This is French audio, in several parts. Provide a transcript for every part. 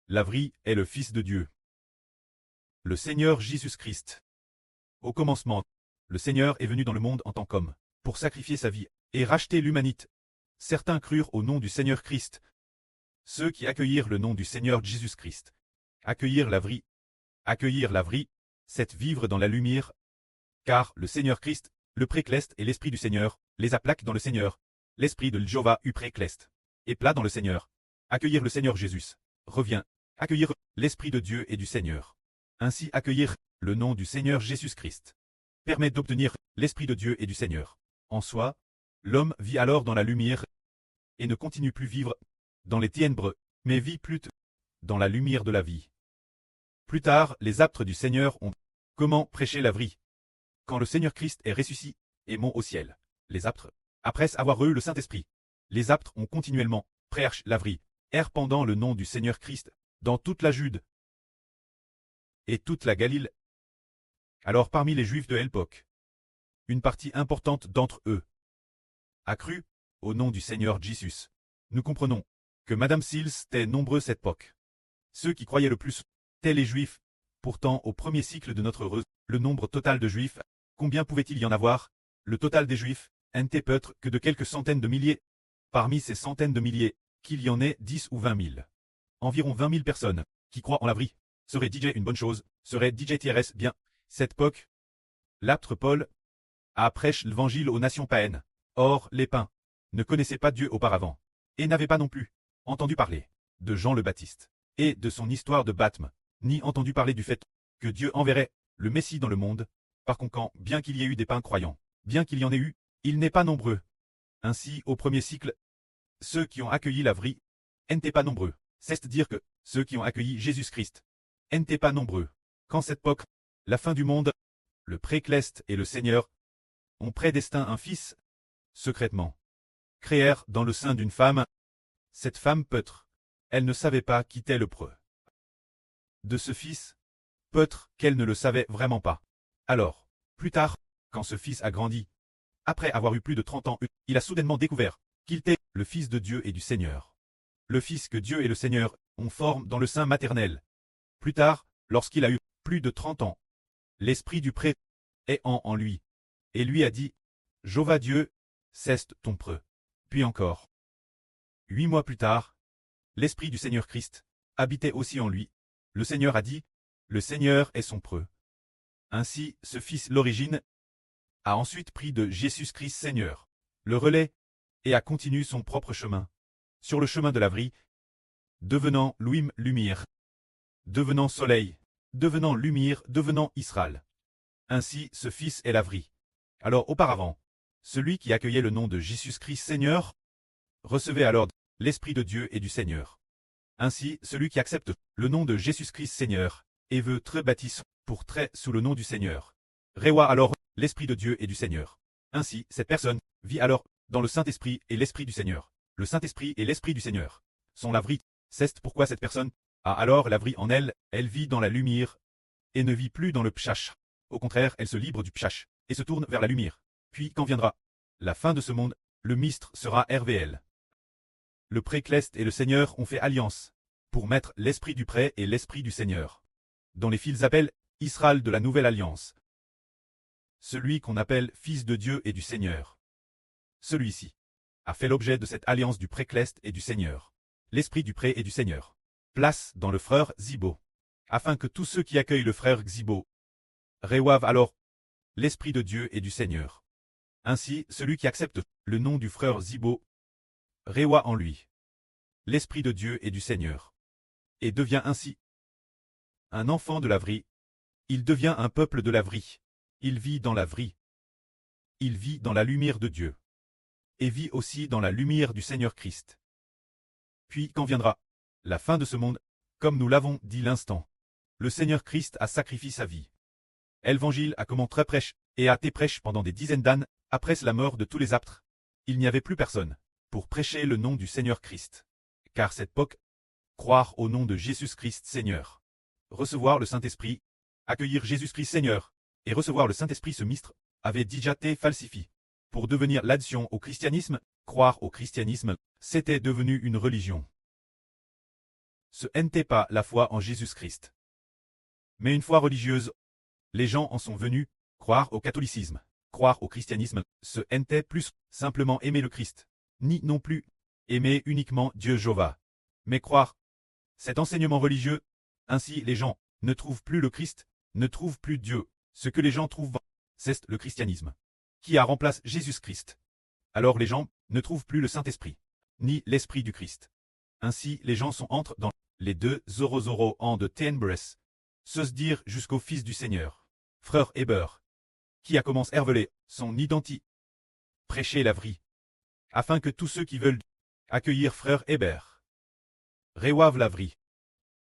La vraie est le Fils de Dieu. Le Seigneur Jésus-Christ. Au commencement, le Seigneur est venu dans le monde en tant qu'homme, pour sacrifier sa vie et racheter l'humanité. Certains crurent au nom du Seigneur Christ. Ceux qui accueillirent le nom du Seigneur Jésus-Christ. Accueillir la vraie, c'est vivre dans la lumière, car le Seigneur Christ, le précleste et l'Esprit du Seigneur, les aplaquent dans le Seigneur, l'Esprit de Jéhovah u précleste, et plat dans le Seigneur. Accueillir le Seigneur Jésus, revient, accueillir l'Esprit de Dieu et du Seigneur. Ainsi accueillir le nom du Seigneur Jésus-Christ permet d'obtenir l'Esprit de Dieu et du Seigneur. En soi, l'homme vit alors dans la lumière et ne continue plus vivre dans les ténèbres, mais vit plutôt dans la lumière de la vie. Plus tard, les apôtres du Seigneur ont comment prêcher la vraie. Quand le Seigneur Christ est ressuscité et monté au ciel, les apôtres, après avoir eu le Saint-Esprit, les apôtres ont continuellement prêché la vraie, pendant le nom du Seigneur Christ, dans toute la Jude et toute la Galilée. Alors parmi les Juifs de l'époque, une partie importante d'entre eux a cru au nom du Seigneur Jésus. Nous comprenons que Madame Sills était nombreux cette époque. Ceux qui croyaient le plus étaient les Juifs. Pourtant, au premier cycle de notre heureuse, le nombre total de Juifs, combien pouvait-il y en avoir? Le total des Juifs n'était peut-être que de quelques centaines de milliers. Parmi ces centaines de milliers, qu'il y en ait 10 ou 20 000. Environ 20 000 personnes qui croient en la vraie. Serait DJ une bonne chose, serait DJ TRS bien. Cette époque, l'apôtre Paul a prêché l'évangile aux nations païennes. Or, les païens ne connaissaient pas Dieu auparavant, et n'avaient pas non plus entendu parler de Jean le Baptiste, et de son histoire de baptême, ni entendu parler du fait que Dieu enverrait le Messie dans le monde. Par conséquent, bien qu'il y ait eu des païens croyants, bien qu'il y en ait eu, il n'est pas nombreux. Ainsi, au premier cycle, ceux qui ont accueilli la vraie n'étaient pas nombreux. C'est-à-dire que ceux qui ont accueilli Jésus-Christ n'étaient pas nombreux. Quand cette époque, la fin du monde, le précleste et le Seigneur ont prédestiné un fils, secrètement, créèrent dans le sein d'une femme. Cette femme peut-être, elle ne savait pas qui était le preux de ce fils, peut-être qu'elle ne le savait vraiment pas. Alors, plus tard, quand ce fils a grandi, après avoir eu plus de 30 ans, il a soudainement découvert qu'il était le Fils de Dieu et du Seigneur. Le Fils que Dieu et le Seigneur ont formé dans le sein maternel. Plus tard, lorsqu'il a eu plus de 30 ans, l'Esprit du prêtre est en lui, et lui a dit, Jéhovah Dieu, c'est ton preux. Puis encore. 8 mois plus tard, l'Esprit du Seigneur Christ habitait aussi en lui. Le Seigneur a dit, le Seigneur est son preux. Ainsi, ce Fils l'origine a ensuite pris de Jésus-Christ Seigneur le relais et a continué son propre chemin, sur le chemin de la vraie, devenant lumière, devenant soleil, devenant lumière, devenant Israël. Ainsi, ce Fils est la vraie. Alors auparavant, celui qui accueillait le nom de Jésus-Christ Seigneur recevait alors l'Esprit de Dieu et du Seigneur. Ainsi, celui qui accepte le nom de Jésus-Christ Seigneur et veut être baptisé pour être sous le nom du Seigneur, reçoit alors l'Esprit de Dieu et du Seigneur. Ainsi, cette personne vit alors dans le Saint-Esprit et l'Esprit du Seigneur. Le Saint-Esprit et l'Esprit du Seigneur sont la vraie. C'est pourquoi cette personne a alors la vraie en elle, elle vit dans la lumière et ne vit plus dans le pshach. Au contraire, elle se libre du pshach et se tourne vers la lumière. Puis, quand viendra la fin de ce monde, le mistre sera RVL. Le précleste et le Seigneur ont fait alliance pour mettre l'Esprit du pré et l'Esprit du Seigneur, dont les fils appellent Israël de la Nouvelle Alliance. Celui qu'on appelle Fils de Dieu et du Seigneur. Celui-ci a fait l'objet de cette alliance du précleste et du Seigneur, l'Esprit du pré et du Seigneur. Place dans le frère Zibo, afin que tous ceux qui accueillent le frère Zibo reçoivent alors l'Esprit de Dieu et du Seigneur. Ainsi, celui qui accepte le nom du frère Zibo reçoit en lui l'Esprit de Dieu et du Seigneur, et devient ainsi un enfant de la vraie. Il devient un peuple de la vraie. Il vit dans la vraie. Il vit dans la lumière de Dieu, et vit aussi dans la lumière du Seigneur Christ. Puis, quand viendra la fin de ce monde, comme nous l'avons dit l'instant, le Seigneur Christ a sacrifié sa vie. L'Évangile a commencé très prêche, et a été prêche pendant des dizaines d'années, après la mort de tous les apôtres. Il n'y avait plus personne pour prêcher le nom du Seigneur Christ. Car cette époque, croire au nom de Jésus-Christ Seigneur, recevoir le Saint-Esprit, accueillir Jésus-Christ Seigneur, et recevoir le Saint-Esprit ce mistre, avait déjà été falsifié. Pour devenir l'addition au christianisme, croire au christianisme, c'était devenu une religion. ce n'était pas la foi en Jésus-Christ, mais une foi religieuse. Les gens en sont venus croire au catholicisme, croire au christianisme. Ce n'était plus simplement aimer le Christ, ni non plus aimer uniquement Dieu Jéhovah, mais croire cet enseignement religieux. Ainsi les gens ne trouvent plus le Christ, ne trouvent plus Dieu. Ce que les gens trouvent, c'est le christianisme, qui a remplacé Jésus-Christ. Alors les gens ne trouvent plus le Saint-Esprit, ni l'Esprit du Christ. Ainsi les gens entrent dans les deux Zorozoro en de Ténèbres, se dire jusqu'au Fils du Seigneur, frère Héber, qui a commencé à révéler son identité, prêcher la vraie, afin que tous ceux qui veulent accueillir frère Héber reçoivent la vraie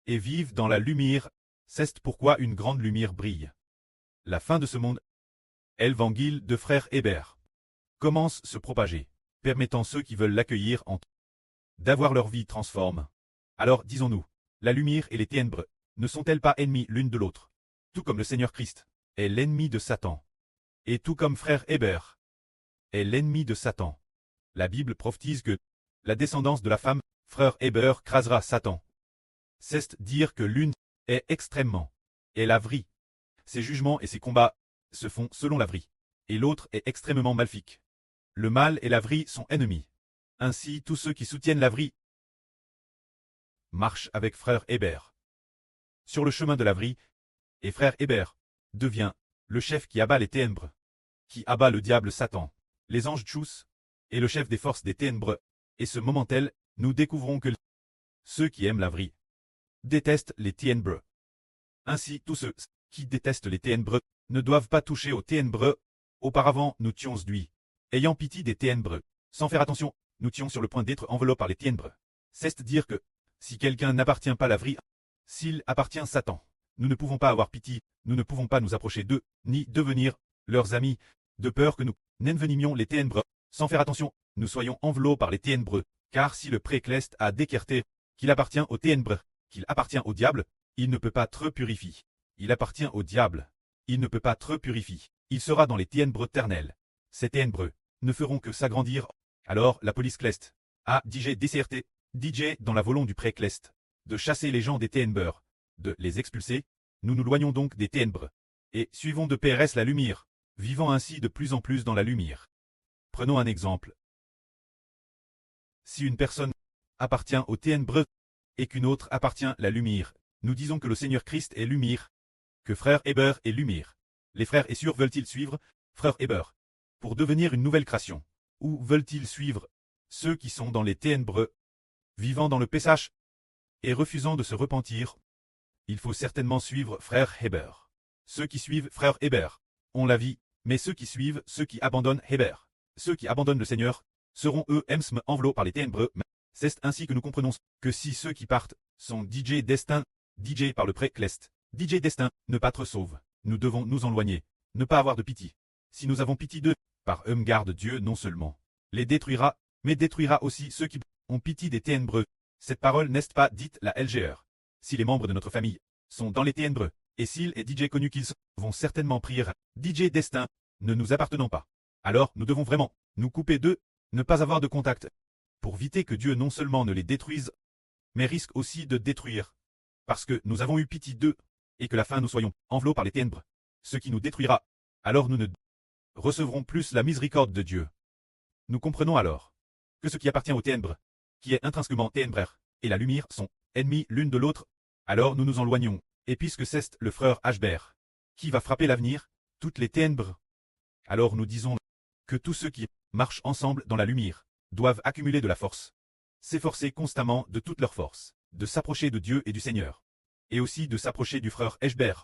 et vivent dans la lumière. C'est pourquoi une grande lumière brille. La fin de ce monde, l'évangile de frère Héber, commence à se propager, permettant ceux qui veulent l'accueillir d'avoir leur vie transforme. Alors disons-nous, la lumière et les ténèbres ne sont-elles pas ennemies l'une de l'autre, tout comme le Seigneur Christ est l'ennemi de Satan, et tout comme frère Héber est l'ennemi de Satan. La Bible prophétise que la descendance de la femme, frère Héber, crasera Satan. C'est dire que l'une est extrêmement, et la vraie. Ses jugements et ses combats se font selon la vraie, et l'autre est extrêmement maléfique. Le mal et la vraie sont ennemis. Ainsi tous ceux qui soutiennent la vraie marchent avec frère Héber sur le chemin de la vraie, et frère Héber devient le chef qui abat les ténèbres, qui abat le diable Satan, les anges Tchous, et le chef des forces des ténèbres. Et ce moment tel, nous découvrons que ceux qui aiment la vraie détestent les ténèbres. Ainsi tous ceux qui détestent les ténèbres ne doivent pas toucher aux ténèbres. Auparavant nous tions lui, ayant pitié des ténèbres, sans faire attention, nous tions sur le point d'être enveloppés par les ténèbres. C'est dire que, si quelqu'un n'appartient pas à la vraie, s'il appartient à Satan, nous ne pouvons pas avoir pitié, nous ne pouvons pas nous approcher d'eux, ni devenir leurs amis, de peur que nous n'envenimions les ténèbres. Sans faire attention, nous soyons enveloppés par les ténèbres, car si le précleste a décrété qu'il appartient aux ténèbres, qu'il appartient au diable, il ne peut pas être purifié. Il appartient au diable, il ne peut pas être purifié. Il sera dans les ténèbres éternelles. Ces ténèbres ne feront que s'agrandir. Alors la police cleste a DJ DCRT, DJ dans la volonté du précleste, de chasser les gens des ténèbres, de les expulser. Nous nous loignons donc des ténèbres, et suivons de PRS la lumière, vivant ainsi de plus en plus dans la lumière. Prenons un exemple. Si une personne appartient aux ténèbres, et qu'une autre appartient à la lumière, nous disons que le Seigneur Christ est lumière, que frère Héber est lumière. Les frères et sœurs veulent-ils suivre frère Héber pour devenir une nouvelle création, ou veulent-ils suivre ceux qui sont dans les ténèbres, vivant dans le péchage et refusant de se repentir? Il faut certainement suivre frère Héber. Ceux qui suivent frère Héber ont la vie, mais ceux qui suivent ceux qui abandonnent Héber, ceux qui abandonnent le Seigneur, seront eux-mêmes enveloppés par les ténèbres. C'est ainsi que nous comprenons que si ceux qui partent sont DJ Destin, DJ par le précleste, DJ Destin, ne pas être sauve, nous devons nous en éloigner, ne pas avoir de pitié. Si nous avons pitié d'eux, par eux garde Dieu non seulement les détruira, mais détruira aussi ceux qui ont pitié des ténèbres. Cette parole n'est pas dite la LGR. Si les membres de notre famille sont dans les ténèbres, et s'il est DJ connu qu'ils vont certainement prier DJ Destin, ne nous appartenant pas. Alors nous devons vraiment nous couper d'eux, ne pas avoir de contact, pour éviter que Dieu non seulement ne les détruise, mais risque aussi de détruire. Parce que nous avons eu pitié d'eux, et que la fin nous soyons enveloppés par les ténèbres, ce qui nous détruira, alors nous ne recevrons plus la miséricorde de Dieu. Nous comprenons alors que ce qui appartient aux ténèbres, qui est intrinsèquement ténébraire, et la lumière sont ennemis l'une de l'autre, alors nous nous en éloignons, et puisque c'est le frère Ashber qui va frapper l'avenir, toutes les ténèbres, alors nous disons que tous ceux qui marchent ensemble dans la lumière doivent accumuler de la force, s'efforcer constamment de toute leur force, de s'approcher de Dieu et du Seigneur, et aussi de s'approcher du frère Ashber,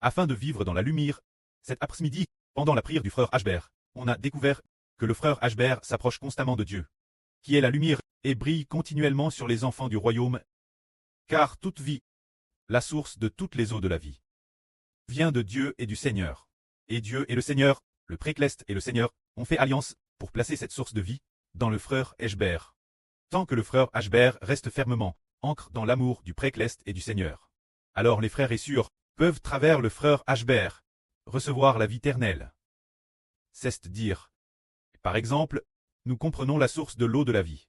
afin de vivre dans la lumière. Cet après-midi, pendant la prière du frère Ashber, on a découvert que le frère Ashber s'approche constamment de Dieu, qui est la lumière, et brille continuellement sur les enfants du royaume. Car toute vie, la source de toutes les eaux de la vie, vient de Dieu et du Seigneur. Et Dieu et le Seigneur, le précleste et le Seigneur, ont fait alliance pour placer cette source de vie dans le frère Ashber. Tant que le frère Ashber reste fermement ancre dans l'amour du précleste et du Seigneur, alors les frères et sœurs peuvent, travers le frère Ashber, recevoir la vie éternelle. C'est dire. Par exemple, nous comprenons la source de l'eau de la vie.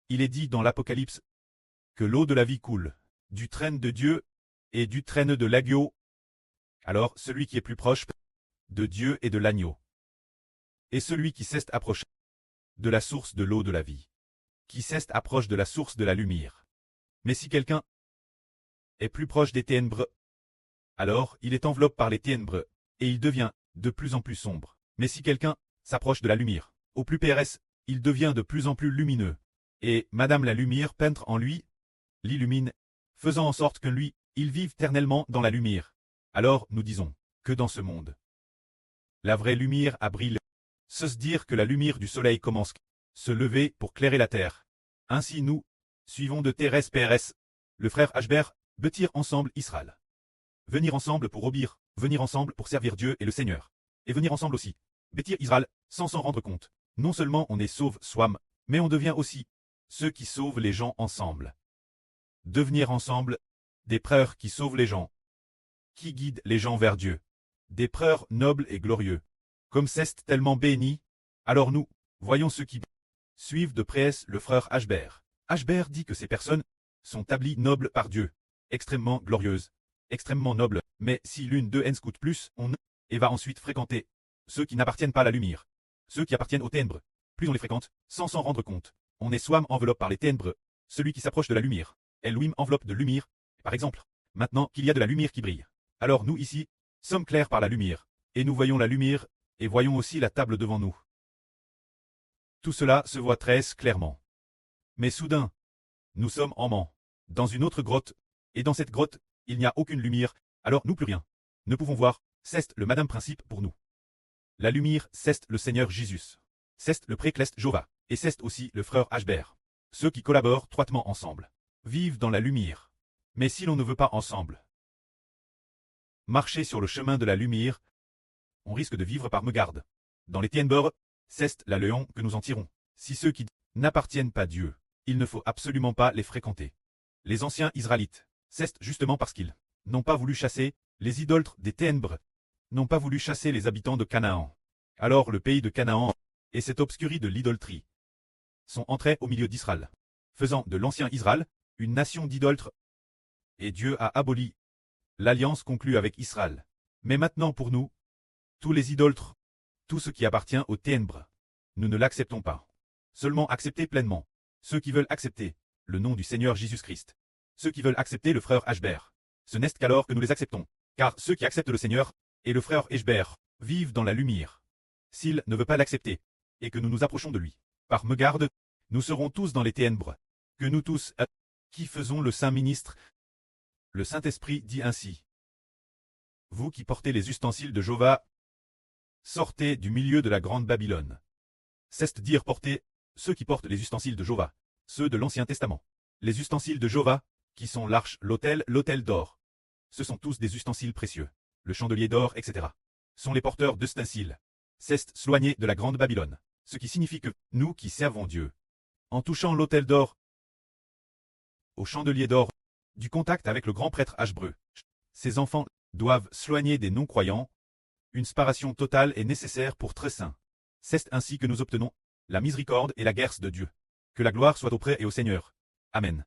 Il est dit dans l'Apocalypse que l'eau de la vie coule du traîne de Dieu et du traîne de l'agneau. Alors celui qui est plus proche de Dieu et de l'agneau, et celui qui s'est approche de la source de l'eau de la vie, qui s'est approche de la source de la lumière. Mais si quelqu'un est plus proche des ténèbres, alors il est enveloppé par les ténèbres, et il devient de plus en plus sombre. Mais si quelqu'un s'approche de la lumière, au plus PRS, il devient de plus en plus lumineux. Et Madame la lumière peintre en lui l'illumine, faisant en sorte que lui, il vive éternellement dans la lumière. Alors nous disons que dans ce monde, la vraie lumière a brillé. Se dire que la lumière du soleil commence à se lever pour clairer la terre. Ainsi nous suivons de Thérèse PRS, le frère Hbert, bâtir ensemble Israël. Venir ensemble pour obéir, venir ensemble pour servir Dieu et le Seigneur. Et venir ensemble aussi, bâtir Israël, sans s'en rendre compte. Non seulement on est sauve soi-même, mais on devient aussi ceux qui sauvent les gens ensemble. Devenir ensemble, des prêtres qui sauvent les gens, qui guident les gens vers Dieu. Des prêtres nobles et glorieux. Comme c'est tellement béni, alors nous, voyons ceux qui suivent de près le frère Hbert. Hbert dit que ces personnes sont établies nobles par Dieu, extrêmement glorieuses, extrêmement nobles, mais si l'une d'eux en scoute plus, on et va ensuite fréquenter ceux qui n'appartiennent pas à la lumière, ceux qui appartiennent aux ténèbres. Plus on les fréquente, sans s'en rendre compte, on est soi-même enveloppé par les ténèbres. Celui qui s'approche de la lumière, elle lui enveloppe de lumière. Par exemple, maintenant qu'il y a de la lumière qui brille, alors nous ici, sommes clairs par la lumière, et nous voyons la lumière, et voyons aussi la table devant nous. Tout cela se voit très clairement. Mais soudain, nous sommes en mans, dans une autre grotte, et dans cette grotte, il n'y a aucune lumière, alors nous plus rien. Ne pouvons voir, c'est le Madame Principe pour nous. La lumière, c'est le Seigneur Jésus. C'est le précleste Jova, et c'est aussi le frère Hbert. Ceux qui collaborent étroitement ensemble, vivent dans la lumière. Mais si l'on ne veut pas ensemble marcher sur le chemin de la lumière, on risque de vivre par mégarde. Dans les ténèbres, c'est la leçon que nous en tirons. Si ceux qui n'appartiennent pas à Dieu, il ne faut absolument pas les fréquenter. Les anciens Israélites, c'est justement parce qu'ils n'ont pas voulu chasser les idolâtres des ténèbres, n'ont pas voulu chasser les habitants de Canaan. Alors le pays de Canaan et cette obscurie de l'idolâtrie sont entrés au milieu d'Israël, faisant de l'ancien Israël une nation d'idolâtres. Et Dieu a aboli l'alliance conclue avec Israël. Mais maintenant pour nous, tous les idolâtres, tout ce qui appartient aux ténèbres, nous ne l'acceptons pas. Seulement accepter pleinement ceux qui veulent accepter le nom du Seigneur Jésus-Christ, ceux qui veulent accepter le frère Hbert. Ce n'est qu'alors que nous les acceptons, car ceux qui acceptent le Seigneur et le frère Hbert vivent dans la lumière. S'il ne veut pas l'accepter, et que nous nous approchons de lui, par mégarde, nous serons tous dans les ténèbres, que nous tous, qui faisons le Saint Ministre. Le Saint-Esprit dit ainsi. Vous qui portez les ustensiles de Jéhovah, sortez du milieu de la grande Babylone. C'est-à-dire porter ceux qui portent les ustensiles de Jéhovah, ceux de l'Ancien Testament. Les ustensiles de Jéhovah, qui sont l'arche, l'autel d'or. Ce sont tous des ustensiles précieux. Le chandelier d'or, etc. sont les porteurs d'ustensiles. C'est s'éloigner de la grande Babylone. Ce qui signifie que, nous qui servons Dieu, en touchant l'autel d'or, au chandelier d'or, du contact avec le grand prêtre Hbreu, ces enfants doivent s'éloigner des non-croyants. Une séparation totale est nécessaire pour très saints. C'est ainsi que nous obtenons la miséricorde et la grâce de Dieu. Que la gloire soit auprès et au Seigneur. Amen.